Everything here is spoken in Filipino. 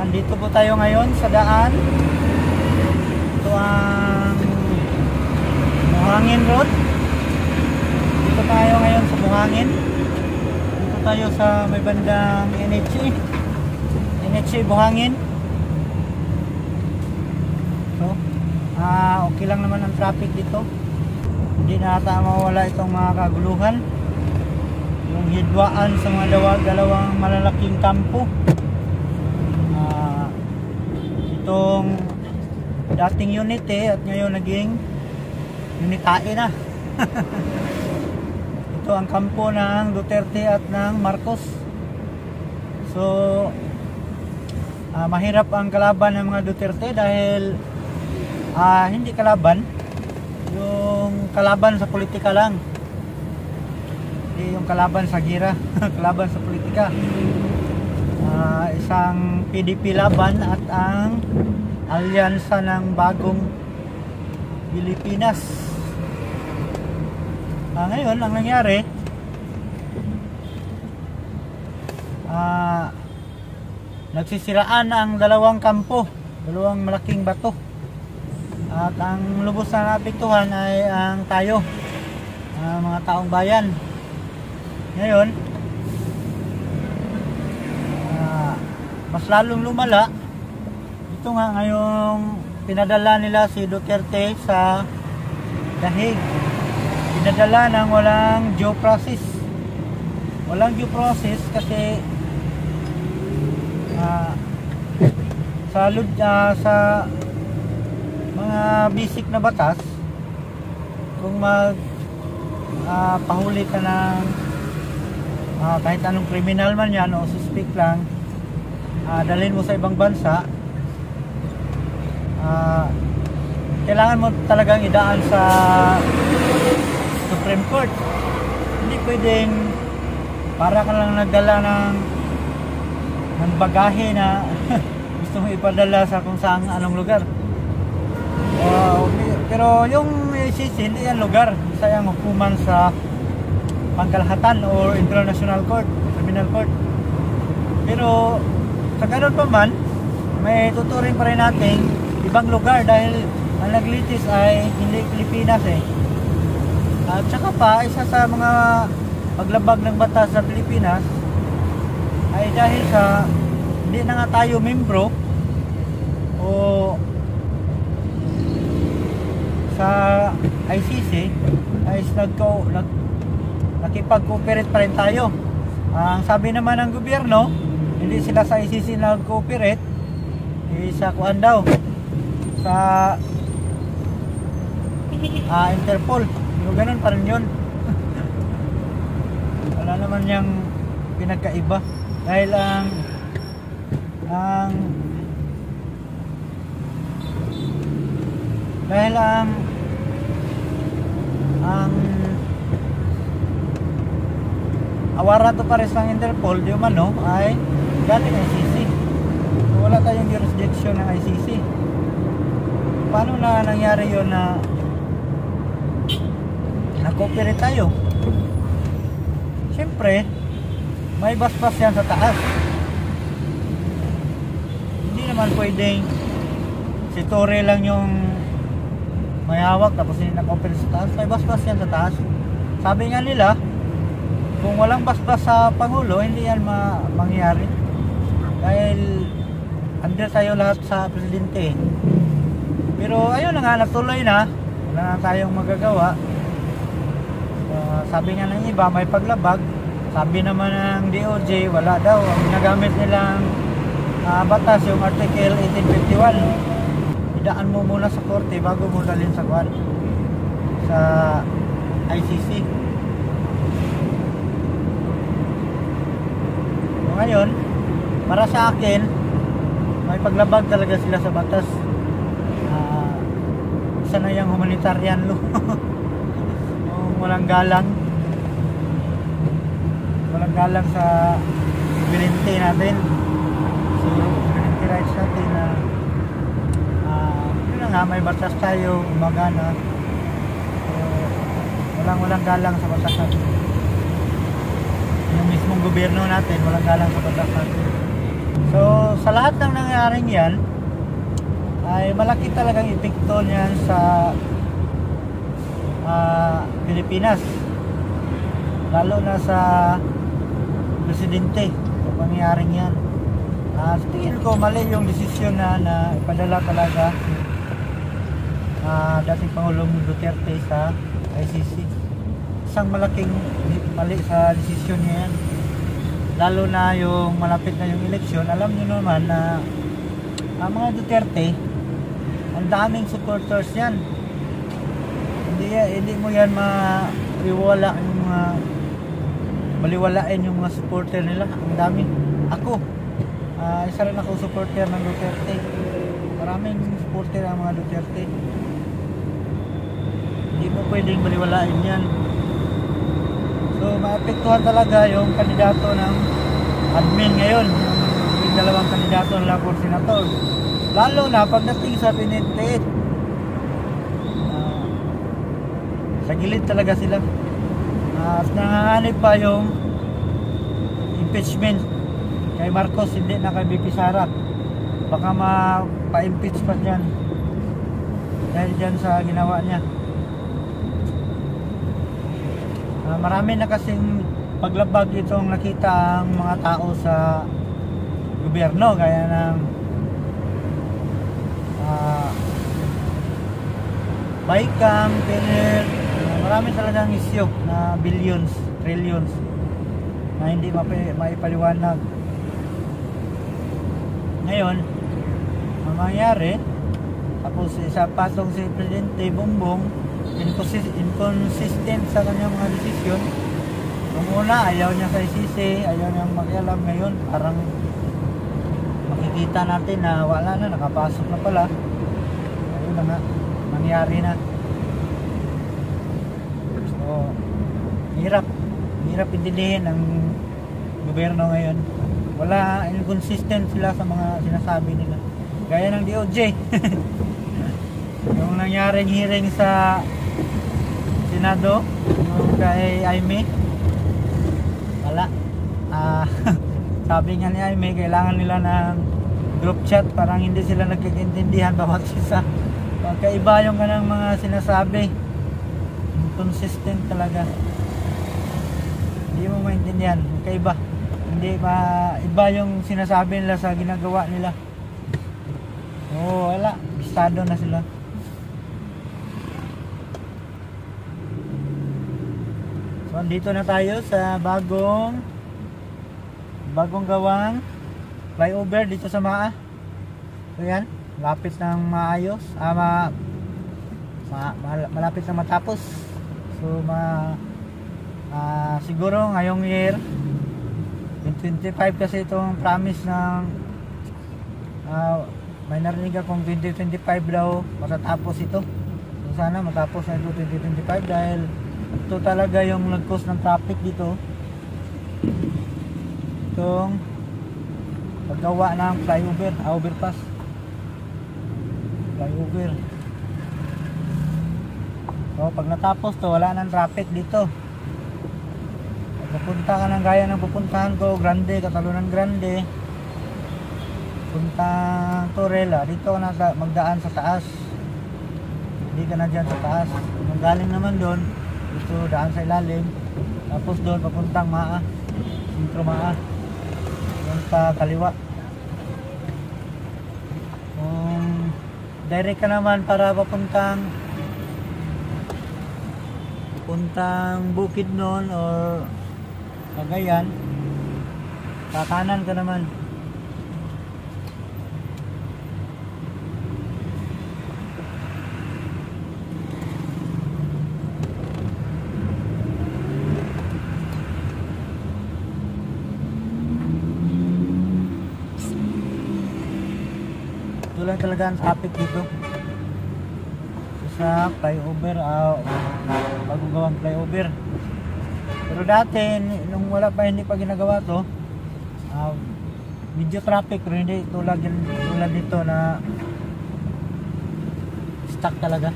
Andito po tayo ngayon sa daan. Ito ang Buhangin Road. Dito tayo ngayon sa Buhangin. Dito tayo sa may bandang NHA Buhangin. So, okay lang naman ang traffic dito. Hindi na ata mawala itong mga kaguluhan. Yung hidwaan sa mga dalawang malalaking kampo. Itong dating Unite at ngayon naging Unitae na. Ito ang kampo ng Duterte at ng Marcos. So mahirap ang kalaban ng mga Duterte dahil hindi kalaban, yung kalaban sa politika lang, hindi yung kalaban sa gira. Kalaban sa politika. Isang PDP laban at ang alyansa ng bagong Pilipinas. Ngayon ang nangyari, nagsisiraan ang dalawang kampo, dalawang malaking bato, at ang lubos na naapektuhan ay ang tayo, mga taong bayan. Ngayon mas lalong lumala. Ito nga ngayong pinadala nila si Duterte sa dahig. Pinadala ng walang due process. Walang due process kasi sa mga basic na batas, kung pahuli ka ng kahit anong kriminal man yan o suspect lang, dalhin mo sa ibang bansa, kailangan mo talagang idaan sa Supreme Court. Hindi pwedeng para ka lang nagdala ng bagahe na gusto mo ipadala sa kung saan anong lugar. Pero yung ICC hindi yan lugar, isa yung hukuman sa pangkalahatan or International Court, Criminal Court. Pero sa ganun pa man, may tuturing pa rin natin ibang lugar dahil ang naglitis ay hindi Pilipinas eh. At saka pa, isa sa mga paglabag ng batas sa Pilipinas ay dahil sa hindi na nga tayo membro o sa ICC ay nakipag-cooperate pa rin tayo. Ang sabi naman ng gobyerno, hindi sila sa ICC nag-cooperate, sa kuan daw, sa Interpol. Pero ganun pa rin yun. Wala naman yung pinagkaiba dahil ang awara to pares ng Interpol di umano ay galing ICC. So, wala tayong jurisdiction ng ICC. Paano na nangyari yun na na-cooperate tayo? Siyempre may basbas yan sa taas. Hindi naman pwedeng si Torre lang yung may hawak tapos hindi na-cooperate sa taas. May basbas yan sa taas. Sabi nga nila, kung walang basbas sa Pangulo, hindi yan mangyayari. Dahil under tayo lahat sa Presidente. Pero ayun na nga, natuloy na. Wala na tayong magagawa. Sabi nga ng iba, may paglabag. Sabi naman ng DOJ, wala daw. Ang ginagamit nilang batas, yung Article 1851. Idaan mo muna sa korte bago mo dalhin sa kwan, sa ICC. Ngayon, para sa akin, may paglabag talaga sila sa batas. Isa na yung humanitarian law. Walang galang sa sibilinte natin, so sibilinte rights natin na yun na nga, may batas tayo gumagana. So, walang galang sa batas natin. Yung mismong gobyerno natin walang galang sa batas natin. So sa lahat ng nangyaring yan ay malaki talagang epekto niyan sa Pilipinas, lalo na sa presidente sa pangyayaring yan. Sa tingin ko mali yung desisyon na ipadala talaga dating Pangulong Duterte sa ICC. Isang malaking mali sa desisyon niya yan, lalo na yung malapit na yung eleksyon. Alam niyo naman na ang mga Duterte, ang daming supporters yan. Hindi mo yan maiwala yung mga baliwalain yung mga supporter nila. Ang dami. Ako, isa rin ako supporter ng Duterte. Maraming supporter ang mga Duterte. Hindi mo pwedeng baliwalain yan. So maapektuhan talaga yung kandidato ng admin ngayon, yung dalawang kandidato ng Langkor Senator, lalo na pagdating sa Pininteit. Sa gilid talaga sila. At nanganganib pa yung impeachment kay Marcos, hindi na kay BP Sara. Baka pa-impeach pa dyan dahil dyan sa ginawa niya. Marami na kasing paglabag itong nakita ang mga tao sa gobyerno, gaya ng Baykam, Penel. Marami talagang isyu na billions, trillions na hindi maipaliwanag. Ngayon, ang mangyari, tapos isa patong si Presidente Bongbong, inconsistent sa kanyang mga desisyon. Nung una, ayaw niya sa ICC, ayaw niyang makialam. Ngayon, parang makikita natin na wala na, nakapasok na pala. Ayun na nga, nangyari na. So, hirap intindihin ang gobyerno ngayon. Wala, inconsistent sila sa mga sinasabi nila. Gaya ng DOJ. Yung nangyaring hearing sa Senado, yung kay Aimee, wala. Sabi nga ni Aimee, kailangan nila ng group chat, parang hindi sila nagkakaintindihan bawat isa. Pagkaiba yung kanang mga sinasabi, inconsistent talaga. Hindi mo maintindihan, magkaiba. Hindi ba iba yung sinasabi nila sa ginagawa nila. Wala, bistado na sila. So andito na tayo sa bagong gawang flyover dito sa Maa. So yan, lapit ng maayos, malapit na matapos. So siguro ngayong year 2025 kasi itong promise ng may narinig akong 2025 daw matatapos ito. So sana matapos na ito 2025 dahil ito talaga yung nag-cause ng traffic dito, itong paggawa ng flyover, overpass, flyover. So pag natapos to, wala nang traffic dito. Pag pupunta ka ng gaya ng pupuntahan ko, Grande, Catalunan Grande, puntang Torrella, dito ka na magdaan sa taas. Hindi ka na dyan sa taas. Kung galing naman doon, dito daan sa ilalim, tapos doon papuntang Maa, Sentro Maa, doon sa kaliwa. Kung direct ka naman para papuntang Bukidnon or Cagayan, kakanan ka naman. Ito lang talaga ang traffic dito sa flyover, bagong gawang flyover. Pero dati nung hindi pa ginagawa to, medyo traffic, pero hindi tulad nito na stuck talaga.